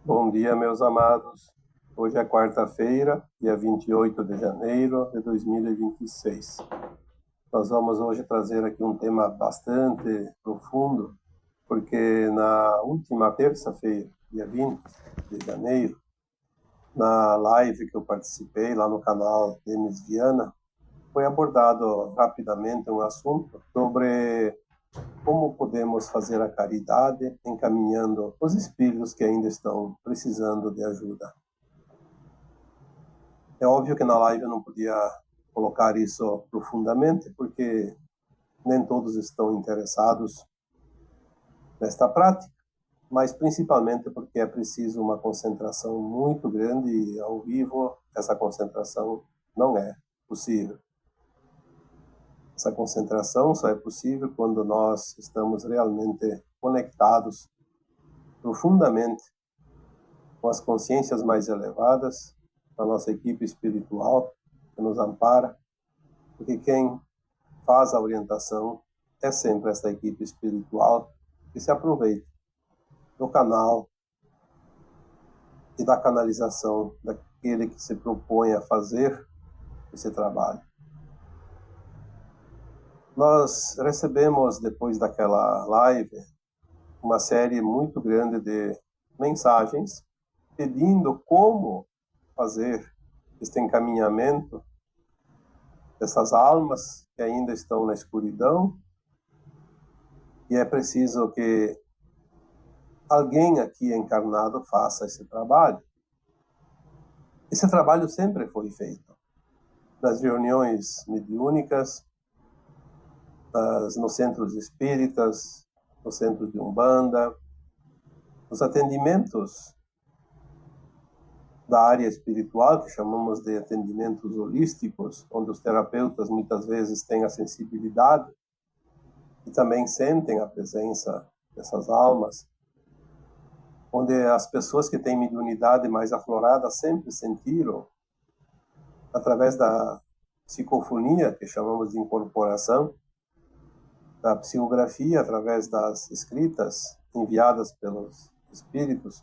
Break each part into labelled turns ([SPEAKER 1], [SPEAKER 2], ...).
[SPEAKER 1] Bom dia, meus amados. Hoje é quarta-feira, dia 28 de janeiro de 2026. Nós vamos hoje trazer aqui um tema bastante profundo, porque na última terça-feira, dia 20 de janeiro, na live que eu participei lá no canal Denis Viana, foi abordado rapidamente um assunto sobre como podemos fazer a caridade encaminhando os espíritos que ainda estão precisando de ajuda. É óbvio que na live eu não podia colocar isso profundamente, porque nem todos estão interessados nesta prática, mas principalmente porque é preciso uma concentração muito grande e ao vivo essa concentração não é possível. Essa concentração só é possível quando nós estamos realmente conectados profundamente com as consciências mais elevadas, com a nossa equipe espiritual que nos ampara, porque quem faz a orientação é sempre essa equipe espiritual que se aproveita do canal e da canalização daquele que se propõe a fazer esse trabalho. Nós recebemos, depois daquela live, uma série muito grande de mensagens pedindo como fazer este encaminhamento dessas almas que ainda estão na escuridão, e é preciso que alguém aqui encarnado faça esse trabalho. Esse trabalho sempre foi feito nas reuniões mediúnicas, nos centros espíritas, nos centros de Umbanda, nos atendimentos da área espiritual, que chamamos de atendimentos holísticos, onde os terapeutas muitas vezes têm a sensibilidade e também sentem a presença dessas almas, onde as pessoas que têm mediunidade mais aflorada sempre sentiram, através da psicofonia, que chamamos de incorporação, da psicografia, através das escritas enviadas pelos espíritos,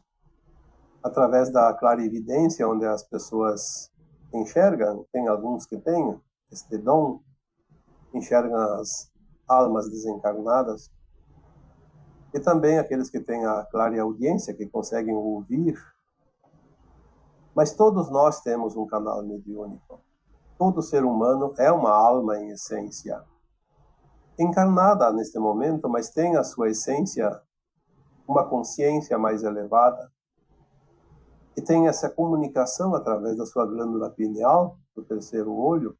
[SPEAKER 1] através da clarividência, onde as pessoas enxergam, tem alguns que têm este dom, enxergam as almas desencarnadas, e também aqueles que têm a clareaudiência, que conseguem ouvir. Mas todos nós temos um canal mediúnico. Todo ser humano é uma alma em essência, encarnada neste momento, mas tem a sua essência uma consciência mais elevada, e tem essa comunicação através da sua glândula pineal, do terceiro olho,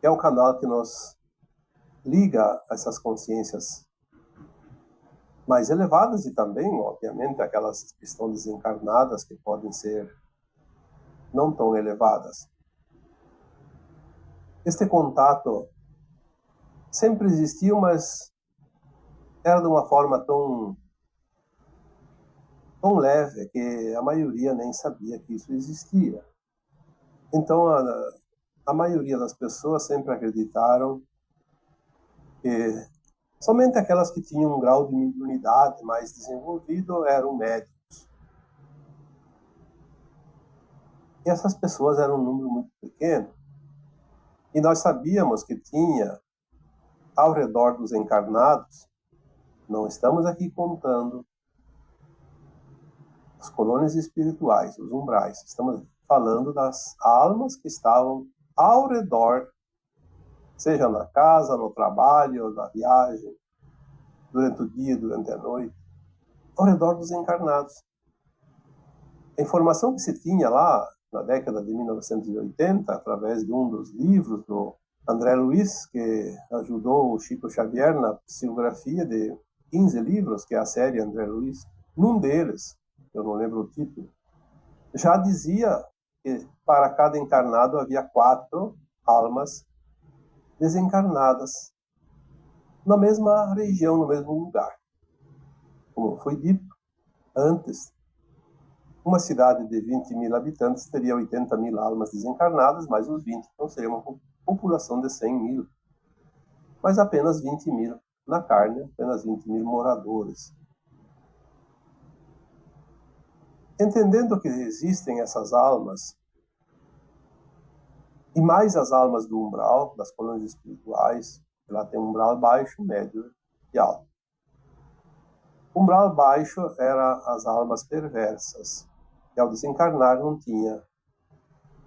[SPEAKER 1] que é o canal que nos liga a essas consciências mais elevadas e também, obviamente, aquelas que estão desencarnadas, que podem ser não tão elevadas. Este contato sempre existiu, mas era de uma forma tão leve que a maioria nem sabia que isso existia. Então, a maioria das pessoas sempre acreditaram que somente aquelas que tinham um grau de mediunidade mais desenvolvido eram médicos. E essas pessoas eram um número muito pequeno. E nós sabíamos que tinha, ao redor dos encarnados, não estamos aqui contando as colônias espirituais, os umbrais, estamos falando das almas que estavam ao redor, seja na casa, no trabalho, na viagem, durante o dia, durante a noite, ao redor dos encarnados. A informação que se tinha lá na década de 1980, através de um dos livros do André Luiz, que ajudou o Chico Xavier na psicografia de 15 livros, que é a série André Luiz, num deles, eu não lembro o título, já dizia que para cada encarnado havia 4 almas desencarnadas na mesma região, no mesmo lugar. Como foi dito antes, uma cidade de 20 mil habitantes teria 80 mil almas desencarnadas, mais os 20, então seria uma população de 100 mil. Mas apenas 20 mil na carne, apenas 20 mil moradores. Entendendo que existem essas almas, e mais as almas do umbral, das colônias espirituais, que lá tem um umbral baixo, médio e alto. O umbral baixo era as almas perversas, que ao desencarnar não tinha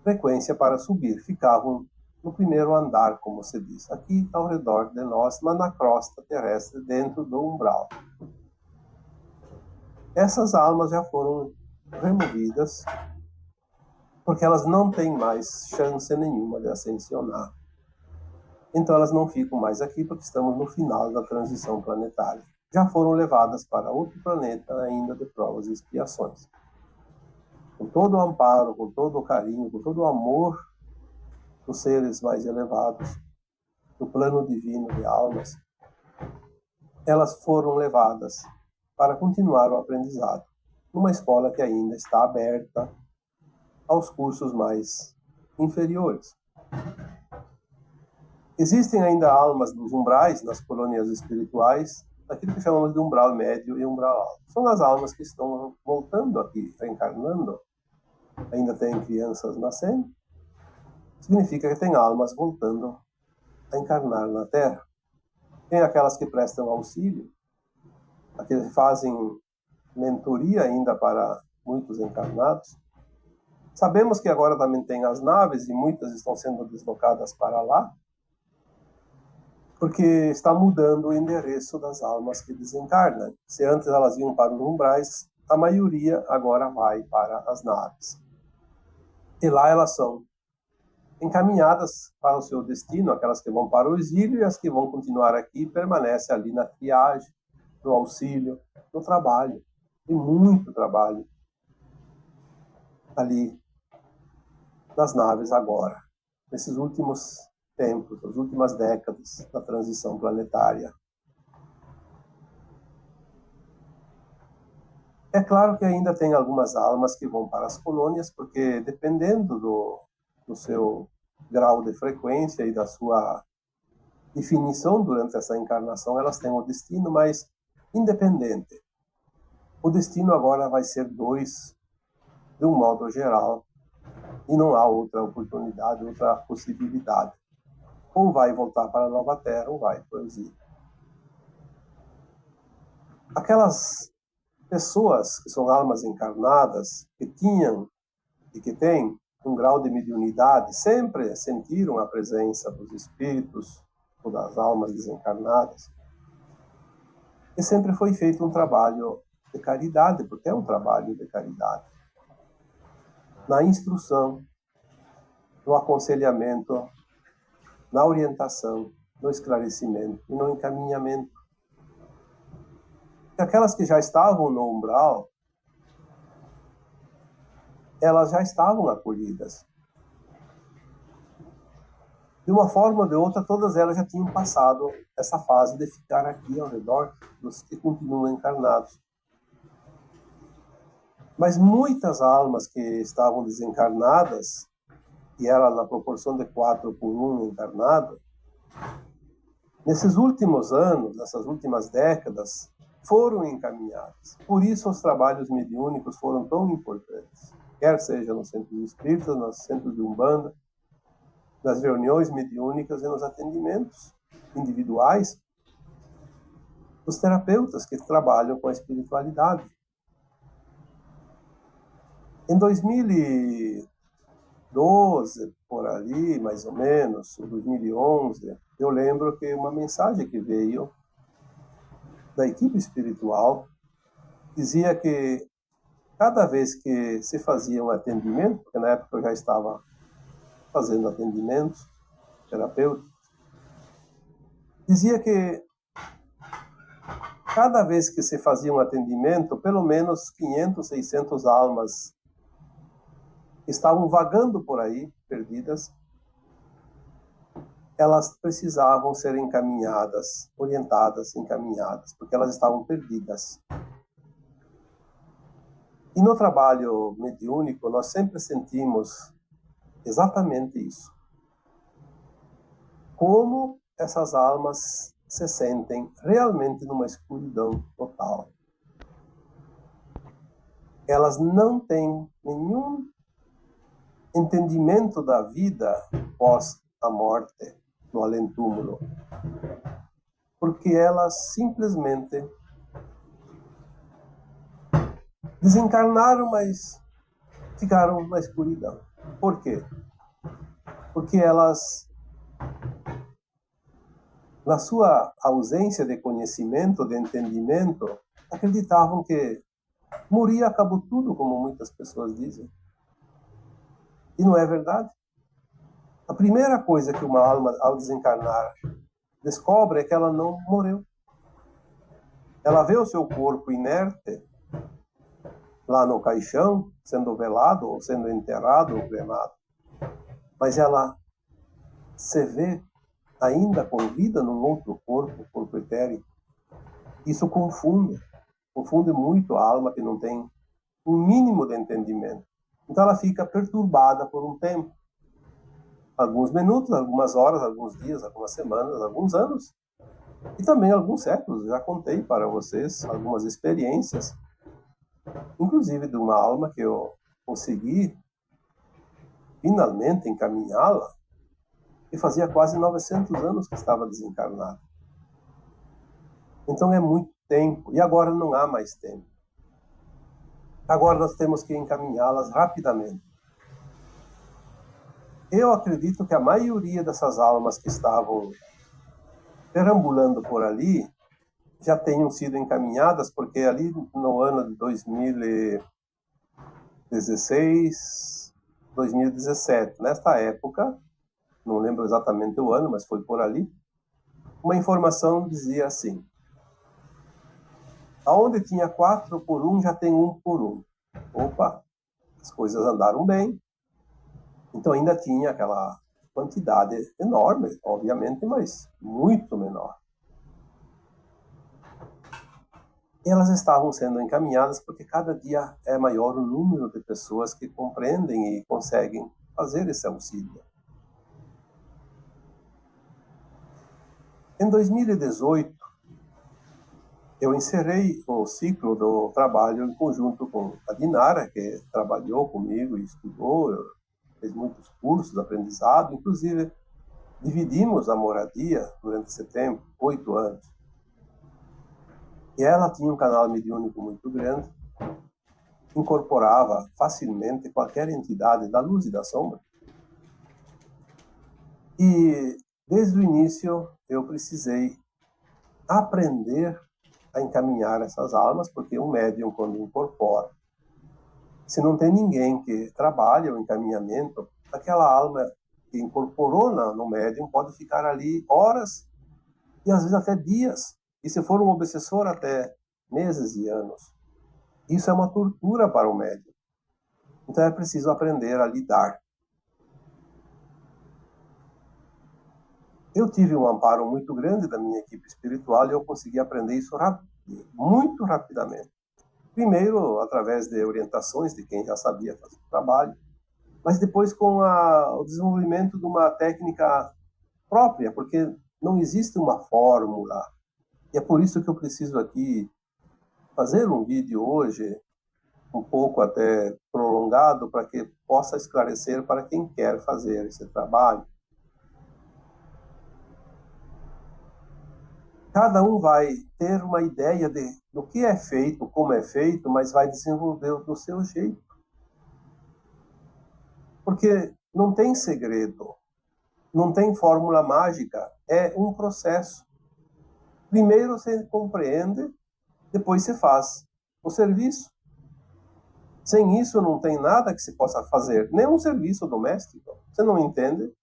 [SPEAKER 1] frequência para subir, ficavam no primeiro andar, como se diz, aqui ao redor de nós, mas na crosta terrestre, dentro do umbral. Essas almas já foram removidas, porque elas não têm mais chance nenhuma de ascensionar. Então elas não ficam mais aqui, porque estamos no final da transição planetária. Já foram levadas para outro planeta ainda de provas e expiações. Com todo o amparo, com todo o carinho, com todo o amor dos seres mais elevados, do plano divino de almas, elas foram levadas para continuar o aprendizado numa escola que ainda está aberta aos cursos mais inferiores. Existem ainda almas dos umbrais, nas colônias espirituais, daquilo que chamamos de umbral médio e umbral alto. São as almas que estão voltando aqui, reencarnando, ainda tem crianças nascendo, significa que tem almas voltando a encarnar na Terra. Tem aquelas que prestam auxílio, aqueles que fazem mentoria ainda para muitos encarnados. Sabemos que agora também tem as naves e muitas estão sendo deslocadas para lá, porque está mudando o endereço das almas que desencarnam. Se antes elas iam para os umbrais, a maioria agora vai para as naves. E lá elas são encaminhadas para o seu destino, aquelas que vão para o exílio e as que vão continuar aqui permanecem ali na triagem, no auxílio, no trabalho. Tem muito trabalho ali nas naves agora, nesses últimos tempos, as últimas décadas da transição planetária. É claro que ainda tem algumas almas que vão para as colônias, porque dependendo do seu grau de frequência e da sua definição durante essa encarnação, elas têm o destino, mas independente. O destino agora vai ser 2, de um modo geral, e não há outra oportunidade, outra possibilidade. Ou vai voltar para a Nova Terra, ou vai para o exílio. Aquelas pessoas que são almas encarnadas, que tinham e que têm um grau de mediunidade, sempre sentiram a presença dos espíritos ou das almas desencarnadas. E sempre foi feito um trabalho de caridade, porque é um trabalho de caridade. Na instrução, no aconselhamento, na orientação, no esclarecimento e no encaminhamento. E aquelas que já estavam no umbral, elas já estavam acolhidas. De uma forma ou de outra, todas elas já tinham passado essa fase de ficar aqui ao redor dos que continuam encarnados. Mas muitas almas que estavam desencarnadas, e era na proporção de 4 por 1 encarnado, nesses últimos anos, nessas últimas décadas, foram encaminhadas. Por isso os trabalhos mediúnicos foram tão importantes, quer seja no centro de espíritas, no centro de Umbanda, nas reuniões mediúnicas e nos atendimentos individuais dos terapeutas que trabalham com a espiritualidade. Em 2012, por ali, mais ou menos, ou 2011, eu lembro que uma mensagem que veio da equipe espiritual dizia que cada vez que se fazia um atendimento, porque na época eu já estava fazendo atendimentos terapêuticos, dizia que cada vez que se fazia um atendimento, pelo menos 500, 600 almas estavam vagando por aí, perdidas. Elas precisavam ser encaminhadas, orientadas, encaminhadas, porque elas estavam perdidas. E no trabalho mediúnico, nós sempre sentimos exatamente isso. Como essas almas se sentem realmente numa escuridão total. elas não têm nenhum entendimento da vida pós a morte, no além-túmulo, porque elas simplesmente desencarnaram, mas ficaram na escuridão. Por quê? Porque elas, na sua ausência de conhecimento, de entendimento, acreditavam que moria, acabou tudo, como muitas pessoas dizem. E não é verdade. A primeira coisa que uma alma, ao desencarnar, descobre é que ela não morreu. Ela vê o seu corpo inerte lá no caixão, sendo velado, ou sendo enterrado, ou cremado. Mas ela se vê ainda com vida num outro corpo, corpo etérico. Isso confunde muito a alma que não tem um mínimo de entendimento. Então ela fica perturbada por um tempo. Alguns minutos, algumas horas, alguns dias, algumas semanas, alguns anos. E também alguns séculos. Já contei para vocês algumas experiências, inclusive de uma alma que eu consegui finalmente encaminhá-la, e fazia quase 900 anos que estava desencarnada. Então é muito tempo, e agora não há mais tempo. Agora nós temos que encaminhá-las rapidamente. Eu acredito que a maioria dessas almas que estavam perambulando por ali já tenham sido encaminhadas, porque ali no ano de 2016, 2017, nesta época, não lembro exatamente o ano, mas foi por ali, uma informação dizia assim: aonde tinha 4 por 1, já tem 1 por 1. Opa, as coisas andaram bem. Então ainda tinha aquela quantidade enorme, obviamente, mas muito menor. E elas estavam sendo encaminhadas porque cada dia é maior o número de pessoas que compreendem e conseguem fazer esse auxílio. Em 2018, eu encerrei o ciclo do trabalho em conjunto com a Dinara, que trabalhou comigo e estudou, fez muitos cursos, aprendizado, inclusive dividimos a moradia durante esse tempo, 8 anos. E ela tinha um canal mediúnico muito grande, incorporava facilmente qualquer entidade da luz e da sombra. E desde o início eu precisei aprender a encaminhar essas almas, porque um médium, quando incorpora, se não tem ninguém que trabalhe o encaminhamento, aquela alma que incorporou no médium pode ficar ali horas e às vezes até dias, e se for um obsessor, até meses e anos. Isso é uma tortura para o médium. Então é preciso aprender a lidar. Eu tive um amparo muito grande da minha equipe espiritual e eu consegui aprender isso muito rapidamente. Primeiro, através de orientações de quem já sabia fazer o trabalho, mas depois com o desenvolvimento de uma técnica própria, porque não existe uma fórmula. E é por isso que eu preciso aqui fazer um vídeo hoje, um pouco até prolongado, para que possa esclarecer para quem quer fazer esse trabalho. Cada um vai ter uma ideia do que é feito, como é feito, mas vai desenvolver do seu jeito. Porque não tem segredo, não tem fórmula mágica, é um processo. Primeiro você compreende, depois você faz o serviço. Sem isso não tem nada que se possa fazer, nem um serviço doméstico. Você não entende?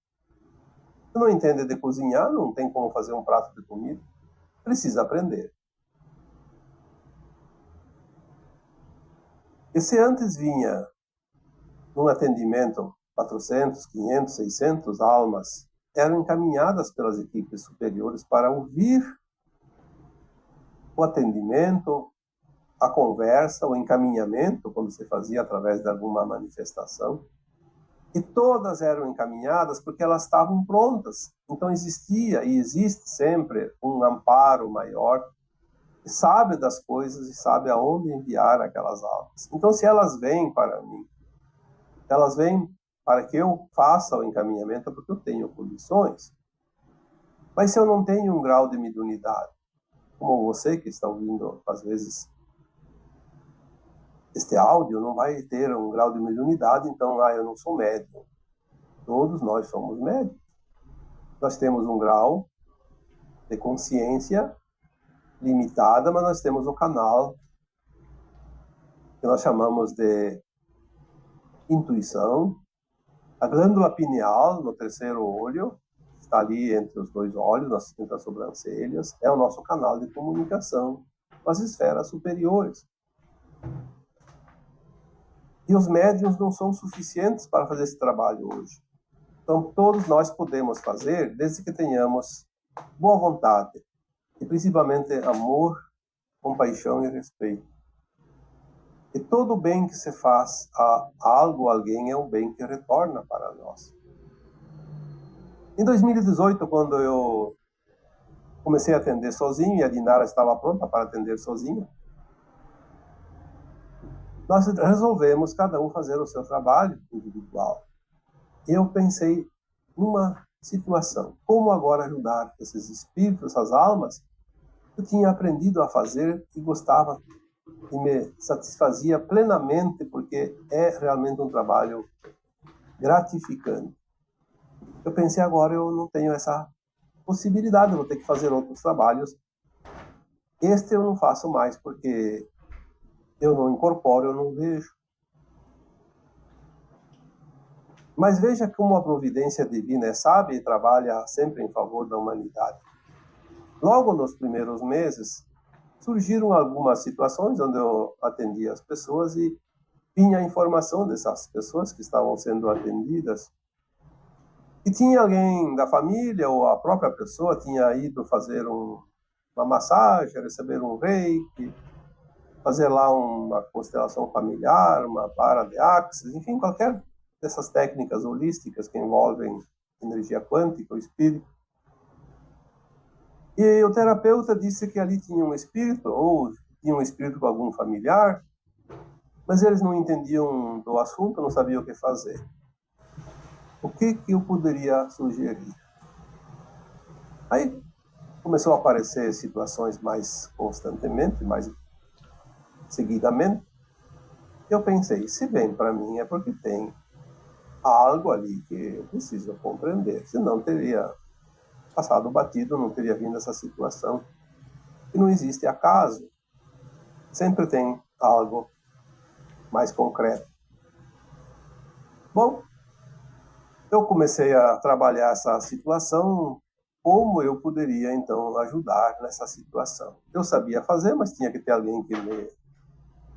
[SPEAKER 1] Você não entende de cozinhar, não tem como fazer um prato de comida. Precisa aprender. E se antes vinha num atendimento 400, 500, 600 almas, eram encaminhadas pelas equipes superiores para ouvir o atendimento, a conversa, o encaminhamento, quando se fazia através de alguma manifestação. E todas eram encaminhadas porque elas estavam prontas. Então existia e existe sempre um amparo maior sabe das coisas e sabe aonde enviar aquelas almas. Então, se elas vêm para mim, elas vêm para que eu faça o encaminhamento, porque eu tenho condições. Mas se eu não tenho um grau de mediunidade, como você que está ouvindo, às vezes, este áudio, não vai ter um grau de mediunidade, então, eu não sou médium. Todos nós somos médiums. Nós temos um grau de consciência limitada, mas nós temos o canal que nós chamamos de intuição, a glândula pineal no terceiro olho, está ali entre os dois olhos, entre as sobrancelhas, é o nosso canal de comunicação com as esferas superiores. E os médiuns não são suficientes para fazer esse trabalho hoje. Então, todos nós podemos fazer, desde que tenhamos boa vontade, e principalmente amor, compaixão e respeito. E todo bem que se faz a algo, a alguém, é um bem que retorna para nós. Em 2018, quando eu comecei a atender sozinho, e a Dinara estava pronta para atender sozinha, nós resolvemos cada um fazer o seu trabalho individual. Eu pensei numa situação, como agora ajudar esses espíritos, essas almas, eu tinha aprendido a fazer e gostava e me satisfazia plenamente, porque é realmente um trabalho gratificante. Eu pensei, agora eu não tenho essa possibilidade, eu vou ter que fazer outros trabalhos. Este eu não faço mais, porque eu não incorporo, eu não vejo. Mas veja como a providência divina é sábia e trabalha sempre em favor da humanidade. Logo nos primeiros meses, surgiram algumas situações onde eu atendia as pessoas e vinha a informação dessas pessoas que estavam sendo atendidas. E tinha alguém da família ou a própria pessoa tinha ido fazer uma massagem, receber um reiki, fazer lá uma constelação familiar, uma para de axis, enfim, qualquer dessas técnicas holísticas que envolvem energia quântica, o espírito. E o terapeuta disse que ali tinha um espírito, ou tinha um espírito com algum familiar, mas eles não entendiam do assunto, não sabiam o que fazer. O que eu poderia sugerir? Aí começou a aparecer situações mais constantemente, mais seguidamente. Eu pensei, se vem para mim é porque tem algo ali que eu preciso compreender, senão teria passado batido, não teria vindo essa situação. E não existe acaso, sempre tem algo mais concreto. Bom, eu comecei a trabalhar essa situação, como eu poderia, então, ajudar nessa situação. Eu sabia fazer, mas tinha que ter alguém que me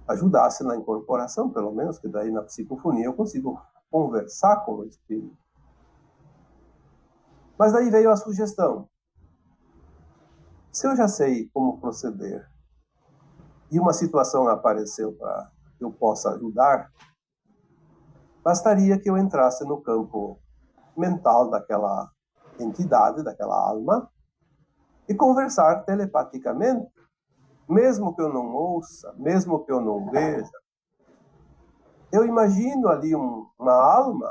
[SPEAKER 1] ajudasse na incorporação, pelo menos, que daí na psicofonia eu consigo conversar com o espírito. Mas daí veio a sugestão. Se eu já sei como proceder e uma situação apareceu para que eu possa ajudar, bastaria que eu entrasse no campo mental daquela entidade, daquela alma, e conversar telepaticamente, mesmo que eu não ouça, mesmo que eu não veja. Eu imagino ali uma alma,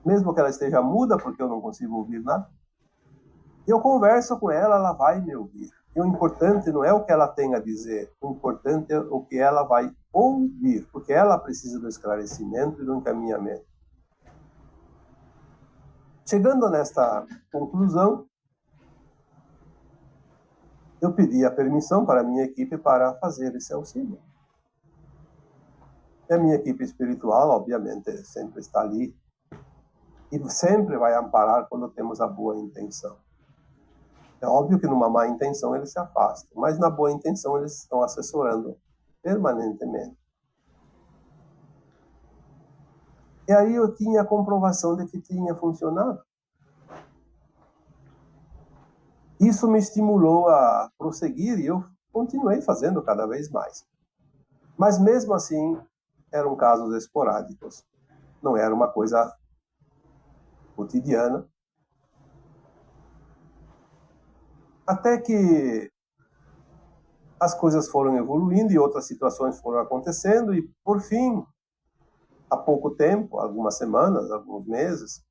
[SPEAKER 1] mesmo que ela esteja muda, porque eu não consigo ouvir nada, eu converso com ela, ela vai me ouvir. E o importante não é o que ela tem a dizer, o importante é o que ela vai ouvir, porque ela precisa do esclarecimento e do encaminhamento. Chegando nesta conclusão, eu pedi a permissão para a minha equipe para fazer esse auxílio. E a minha equipe espiritual, obviamente, sempre está ali e sempre vai amparar quando temos a boa intenção. É óbvio que numa má intenção eles se afastam, mas na boa intenção eles estão assessorando permanentemente. E aí eu tinha a comprovação de que tinha funcionado. Isso me estimulou a prosseguir e eu continuei fazendo cada vez mais. Mas mesmo assim, eram casos esporádicos. Não era uma coisa cotidiana. Até que as coisas foram evoluindo e outras situações foram acontecendo, e, por fim, há pouco tempo, algumas semanas, alguns meses,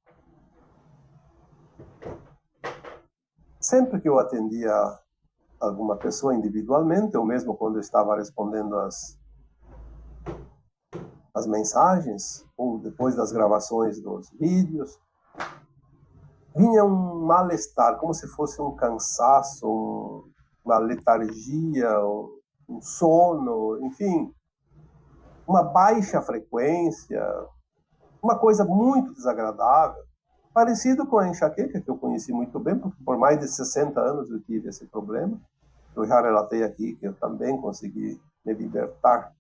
[SPEAKER 1] sempre que eu atendia alguma pessoa individualmente, ou mesmo quando eu estava respondendo as mensagens, ou depois das gravações dos vídeos, vinha um mal-estar, como se fosse um cansaço, uma letargia, um sono, enfim, uma baixa frequência, uma coisa muito desagradável, parecido com a enxaqueca, que eu conheci muito bem, porque por mais de 60 anos eu tive esse problema. Eu já relatei aqui que eu também consegui me libertar.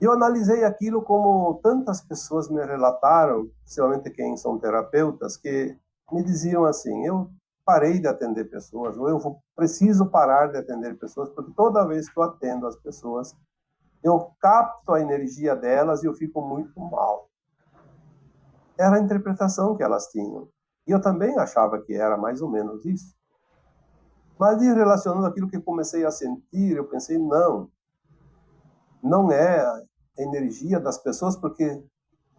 [SPEAKER 1] E eu analisei aquilo como tantas pessoas me relataram, principalmente quem são terapeutas, que me diziam assim: eu parei de atender pessoas, ou eu preciso parar de atender pessoas, porque toda vez que eu atendo as pessoas, eu capto a energia delas e eu fico muito mal. Era a interpretação que elas tinham. E eu também achava que era mais ou menos isso. Mas, relacionando aquilo que eu comecei a sentir, eu pensei, não é a energia das pessoas, porque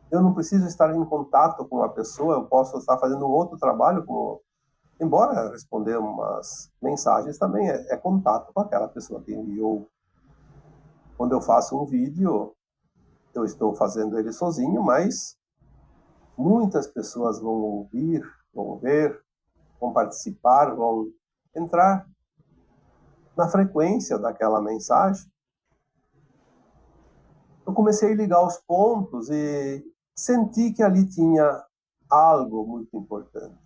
[SPEAKER 1] eu não preciso estar em contato com a pessoa, eu posso estar fazendo um outro trabalho, embora responder umas mensagens também é contato com aquela pessoa que enviou. Quando eu faço um vídeo, eu estou fazendo ele sozinho, mas muitas pessoas vão ouvir, vão ver, vão participar, vão entrar na frequência daquela mensagem. Eu comecei a ligar os pontos e senti que ali tinha algo muito importante.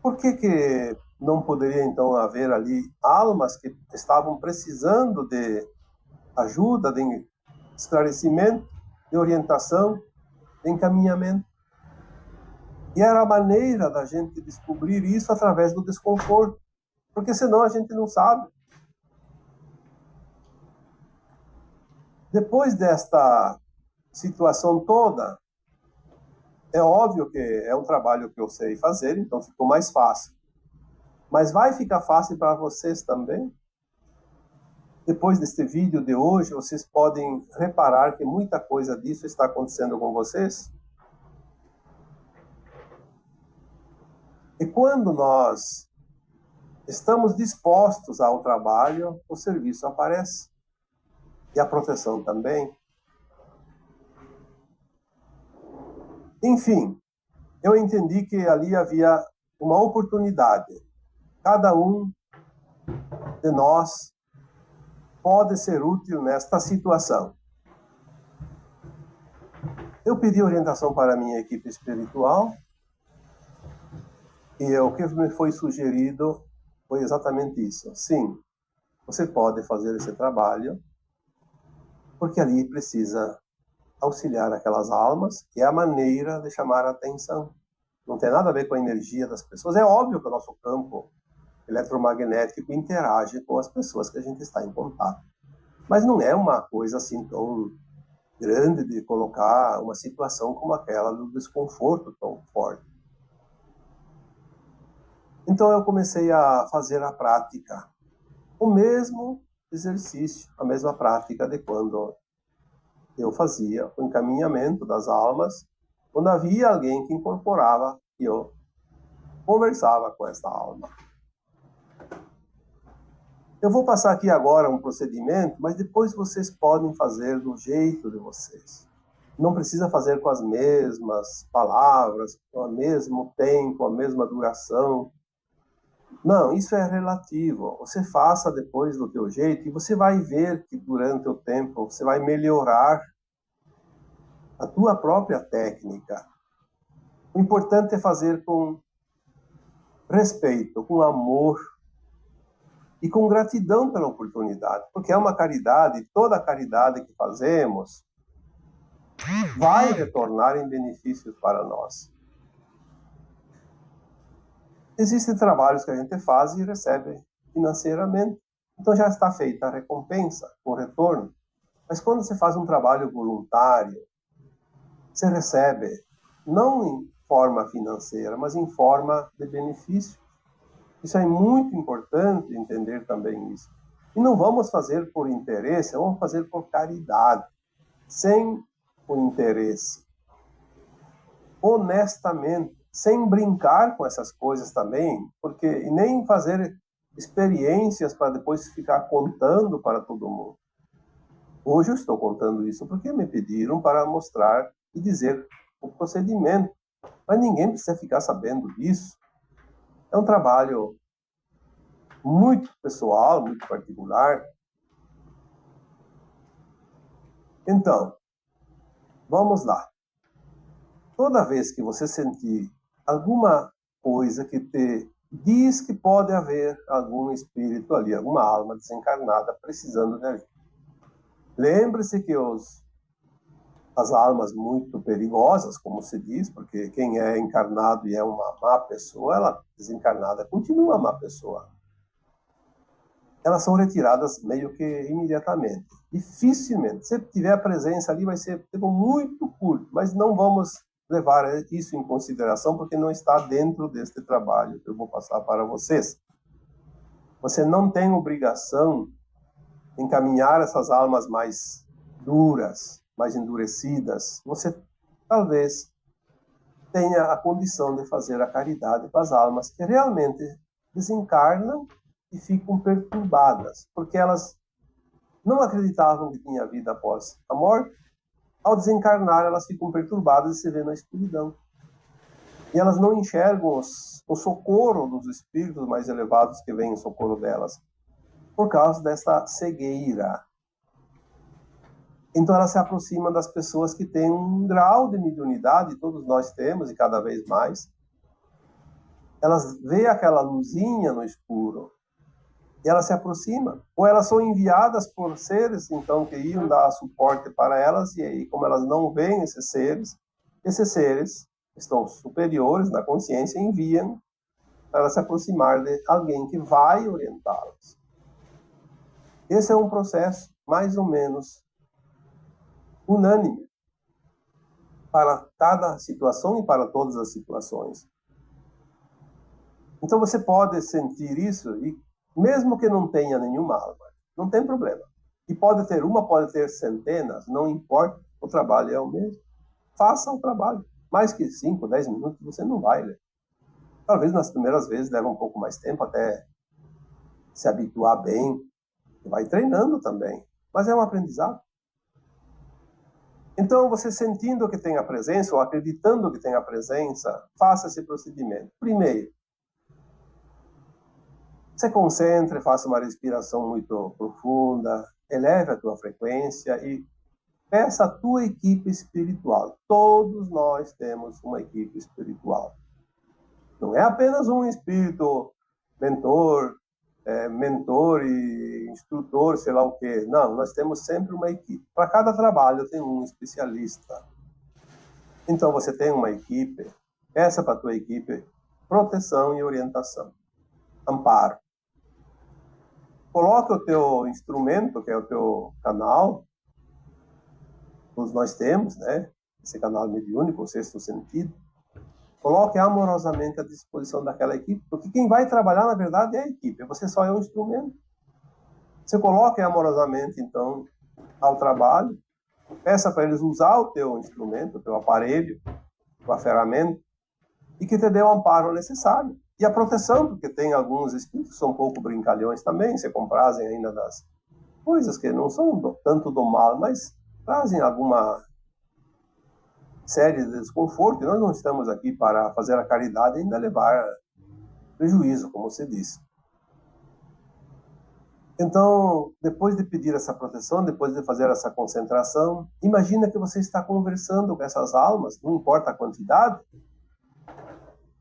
[SPEAKER 1] Por que não poderia, então, haver ali almas que estavam precisando de ajuda, de esclarecimento, de orientação, de encaminhamento? E era a maneira da gente descobrir isso através do desconforto, porque senão a gente não sabe. Depois desta situação toda, é óbvio que é um trabalho que eu sei fazer, então ficou mais fácil. Mas vai ficar fácil para vocês também? Depois deste vídeo de hoje, vocês podem reparar que muita coisa disso está acontecendo com vocês? E quando nós estamos dispostos ao trabalho, o serviço aparece. E a proteção também. Enfim, eu entendi que ali havia uma oportunidade. Cada um de nós pode ser útil nesta situação. Eu pedi orientação para a minha equipe espiritual e o que me foi sugerido foi exatamente isso. Sim, você pode fazer esse trabalho, porque ali precisa auxiliar aquelas almas, e é a maneira de chamar a atenção. Não tem nada a ver com a energia das pessoas. É óbvio que o nosso campo eletromagnético interage com as pessoas que a gente está em contato. Mas não é uma coisa assim tão grande de colocar uma situação como aquela do desconforto tão forte. Então eu comecei a fazer a prática, o mesmo exercício, a mesma prática de quando eu fazia o encaminhamento das almas, quando havia alguém que incorporava e eu conversava com essa alma. Eu vou passar aqui agora um procedimento, mas depois vocês podem fazer do jeito de vocês. Não precisa fazer com as mesmas palavras, com o mesmo tempo, a mesma duração. Não, isso é relativo. Você faça depois do teu jeito e você vai ver que durante o tempo você vai melhorar a tua própria técnica. O importante é fazer com respeito, com amor e com gratidão pela oportunidade, porque é uma caridade, e toda caridade que fazemos vai retornar em benefícios para nós. Existem trabalhos que a gente faz e recebe financeiramente, então já está feita a recompensa, o retorno. Mas quando você faz um trabalho voluntário, você recebe, não em forma financeira, mas em forma de benefício. Isso é muito importante entender também isso. E não vamos fazer por interesse, vamos fazer por caridade, sem o interesse. Honestamente, sem brincar com essas coisas também, porque e nem fazer experiências para depois ficar contando para todo mundo. Hoje eu estou contando isso porque me pediram para mostrar e dizer o procedimento, mas ninguém precisa ficar sabendo disso. É um trabalho muito pessoal, muito particular. Então, vamos lá. Toda vez que você sentir alguma coisa que te diz que pode haver algum espírito ali, alguma alma desencarnada precisando de ajuda. Lembre-se que as almas muito perigosas, como se diz, porque quem é encarnado e é uma má pessoa, ela desencarnada continua uma má pessoa. Elas são retiradas meio que imediatamente. Dificilmente. Se tiver a presença ali, vai ser tempo muito curto, mas não vamos levar isso em consideração, porque não está dentro deste trabalho que eu vou passar para vocês. Você não tem obrigação de encaminhar essas almas mais duras, mais endurecidas. Você talvez tenha a condição de fazer a caridade com as almas que realmente desencarnam e ficam perturbadas, porque elas não acreditavam que tinha vida após a morte. Ao desencarnar, elas ficam perturbadas e se vê na escuridão. E elas não enxergam o socorro dos espíritos mais elevados que vêm em socorro delas, por causa dessa cegueira. Então ela se aproxima das pessoas que têm um grau de mediunidade, todos nós temos, e cada vez mais. Elas veem aquela luzinha no escuro, e elas se aproximam. Ou elas são enviadas por seres, então, que iam dar suporte para elas, e aí, como elas não veem esses seres estão superiores na consciência, enviam para elas se aproximar de alguém que vai orientá-las. Esse é um processo mais ou menos unânime para cada situação e para todas as situações. Então você pode sentir isso, e mesmo que não tenha nenhuma alma, não tem problema. E pode ter uma, pode ter centenas, não importa, o trabalho é o mesmo. Faça o trabalho. Mais que 5, 10 minutos você não vai ler. Talvez nas primeiras vezes leva um pouco mais tempo até se habituar bem. Vai treinando também, mas é um aprendizado. Então, você sentindo que tem a presença, ou acreditando que tem a presença, faça esse procedimento. Primeiro, se concentre, faça uma respiração muito profunda, eleve a tua frequência e peça a tua equipe espiritual. Todos nós temos uma equipe espiritual. Não é apenas um espírito mentor e instrutor, sei lá o quê. Não, nós temos sempre uma equipe. Para cada trabalho tem um especialista. Então você tem uma equipe, peça para a tua equipe proteção e orientação, amparo. Coloque o teu instrumento, que é o teu canal, todos nós temos, né? Esse canal mediúnico, o sexto sentido. Coloque amorosamente à disposição daquela equipe, porque quem vai trabalhar, na verdade, é a equipe. Você só é um instrumento. Você coloque amorosamente, então, ao trabalho. Peça para eles usar o teu instrumento, o teu aparelho, a ferramenta, e que te dê o amparo necessário. E a proteção, porque tem alguns espíritos que são um pouco brincalhões também, se comprazem ainda das coisas que não são tanto do mal, mas trazem alguma série de desconforto, e nós não estamos aqui para fazer a caridade e ainda levar prejuízo, como se diz. Então, depois de pedir essa proteção, depois de fazer essa concentração, imagina que você está conversando com essas almas, não importa a quantidade,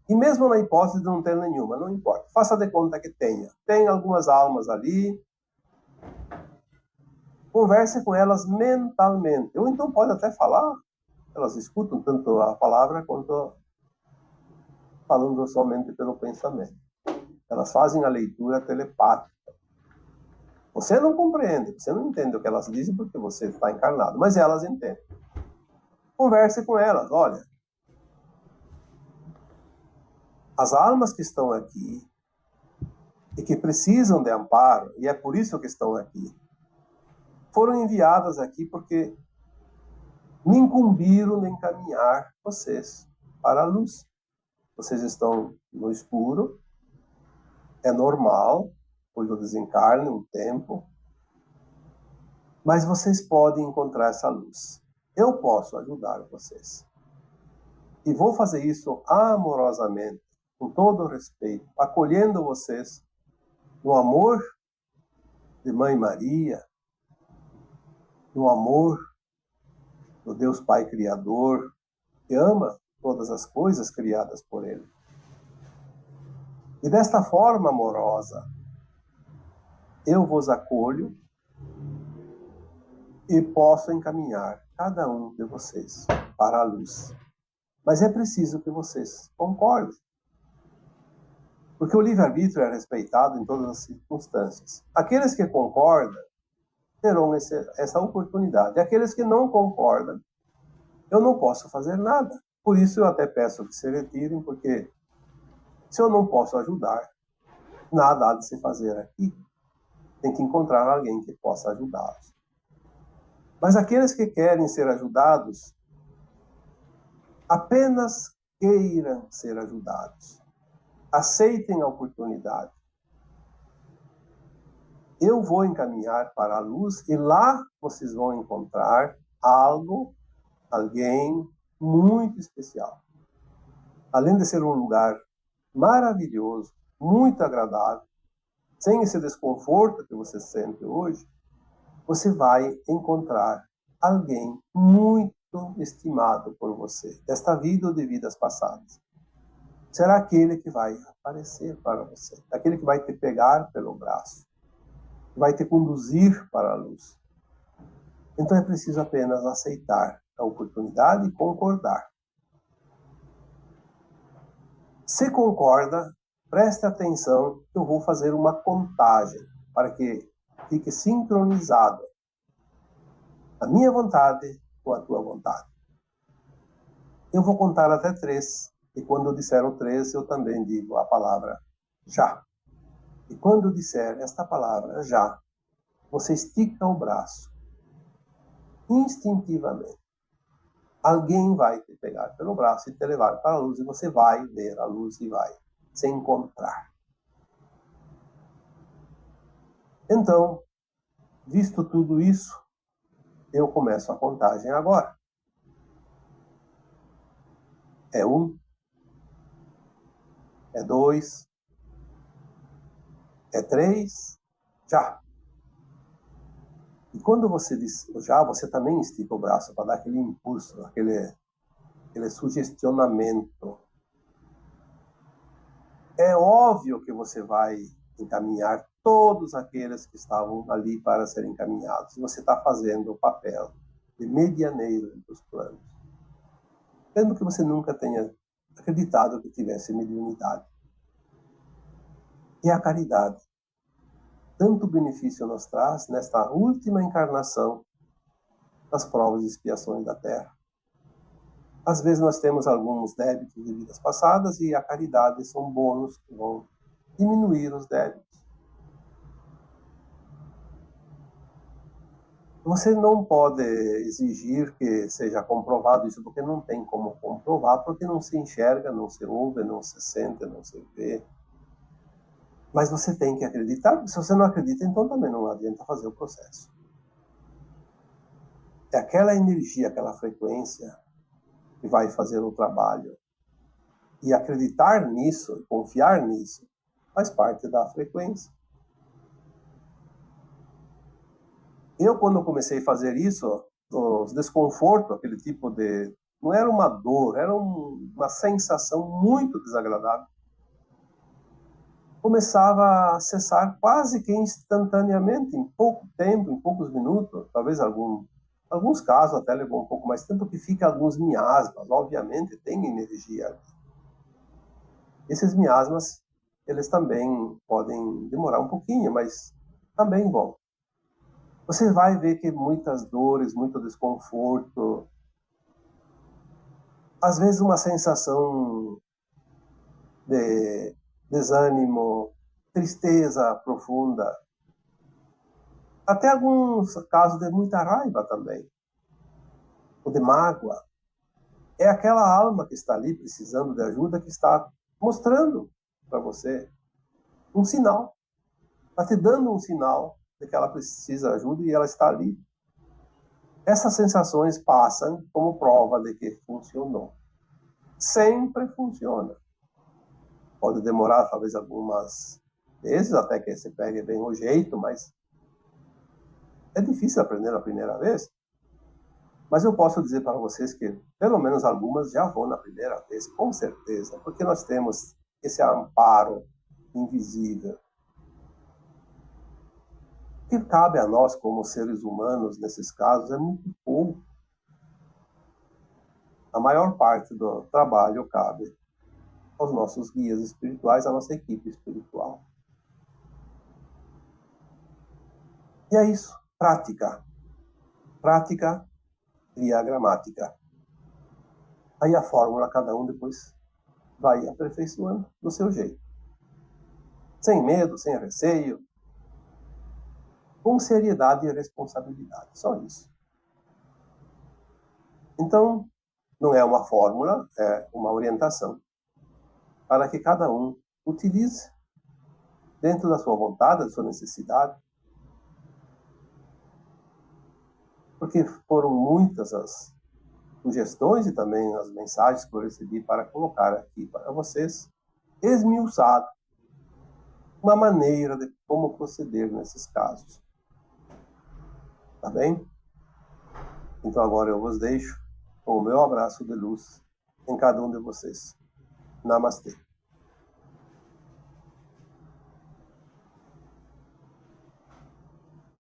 [SPEAKER 1] e mesmo na hipótese de não ter nenhuma, não importa. Faça de conta que tenha. Tem algumas almas ali. Converse com elas mentalmente. Ou então pode até falar. Elas escutam tanto a palavra quanto falando somente pelo pensamento. Elas fazem a leitura telepática. Você não compreende, você não entende o que elas dizem porque você está encarnado, mas elas entendem. Converse com elas. Olha, as almas que estão aqui e que precisam de amparo, e é por isso que estão aqui, foram enviadas aqui porque me incumbiram de encaminhar vocês para a luz. Vocês estão no escuro, é normal, pois o desencarne um tempo, mas vocês podem encontrar essa luz. Eu posso ajudar vocês. E vou fazer isso amorosamente, com todo o respeito, acolhendo vocês no amor de Mãe Maria, no amor do Deus Pai Criador, que ama todas as coisas criadas por Ele. E desta forma amorosa, eu vos acolho e posso encaminhar cada um de vocês para a luz. Mas é preciso que vocês concordem. Porque o livre-arbítrio é respeitado em todas as circunstâncias. Aqueles que concordam terão essa oportunidade. Aqueles que não concordam, eu não posso fazer nada. Por isso eu até peço que se retirem, porque se eu não posso ajudar, nada há de se fazer aqui. Tem que encontrar alguém que possa ajudá-los. Mas aqueles que querem ser ajudados, apenas queiram ser ajudados. Aceitem a oportunidade. Eu vou encaminhar para a luz e lá vocês vão encontrar alguém muito especial. Além de ser um lugar maravilhoso, muito agradável, sem esse desconforto que você sente hoje, você vai encontrar alguém muito estimado por você, desta vida ou de vidas passadas. Será aquele que vai aparecer para você, aquele que vai te pegar pelo braço, vai te conduzir para a luz. Então é preciso apenas aceitar a oportunidade e concordar. Se concorda, preste atenção que eu vou fazer uma contagem para que fique sincronizado a minha vontade com a tua vontade. Eu vou contar até 3, e quando eu disser o 3, eu também digo a palavra já. E quando eu disser esta palavra já, você estica o braço. Instintivamente. Alguém vai te pegar pelo braço e te levar para a luz, e você vai ver a luz e vai se encontrar. Então, visto tudo isso, eu começo a contagem agora. É 1, é 2, é 3, já. E quando você diz já, você também estica o braço para dar aquele impulso, aquele sugestionamento. É óbvio que você vai encaminhar todos aqueles que estavam ali para serem encaminhados. Você está fazendo o papel de medianeiro entre os planos. Mesmo que você nunca tenha acreditado que tivesse mediunidade. E a caridade. Tanto benefício nos traz nesta última encarnação das provas e expiações da Terra. Às vezes nós temos alguns débitos de vidas passadas e a caridade são bônus que vão diminuir os débitos. Você não pode exigir que seja comprovado isso, porque não tem como comprovar, porque não se enxerga, não se ouve, não se sente, não se vê. Mas você tem que acreditar. Se você não acredita, então também não adianta fazer o processo. É aquela energia, aquela frequência que vai fazer o trabalho. E acreditar nisso, confiar nisso, faz parte da frequência. Eu, quando comecei a fazer isso, os desconfortos, aquele tipo de... Não era uma dor, era uma sensação muito desagradável. Começava a cessar quase que instantaneamente, em pouco tempo, em poucos minutos, talvez alguns casos até levou um pouco mais tempo, que fica alguns miasmas, obviamente tem energia. Esses miasmas, eles também podem demorar um pouquinho, mas também vão. Você vai ver que muitas dores, muito desconforto, às vezes uma sensação de desânimo, tristeza profunda, até alguns casos de muita raiva também, ou de mágoa. É aquela alma que está ali precisando de ajuda que está mostrando para você um sinal, está te dando um sinal de que ela precisa de ajuda e ela está ali. Essas sensações passam como prova de que funcionou. Sempre funciona. Pode demorar talvez algumas vezes até que você pegue bem o jeito, mas é difícil aprender na primeira vez. Mas eu posso dizer para vocês que pelo menos algumas já vão na primeira vez, com certeza, porque nós temos esse amparo invisível. O que cabe a nós como seres humanos nesses casos é muito pouco. A maior parte do trabalho cabe aos nossos guias espirituais, à nossa equipe espiritual. E é isso, prática. Prática cria a gramática. Aí a fórmula cada um depois vai aperfeiçoando do seu jeito. Sem medo, sem receio, com seriedade e responsabilidade, só isso. Então, não é uma fórmula, é uma orientação para que cada um utilize dentro da sua vontade, da sua necessidade, porque foram muitas as sugestões e também as mensagens que eu recebi para colocar aqui para vocês, esmiuçado uma maneira de como proceder nesses casos. Tá bem? Então agora eu vos deixo com o meu abraço de luz em cada um de vocês. Namastê.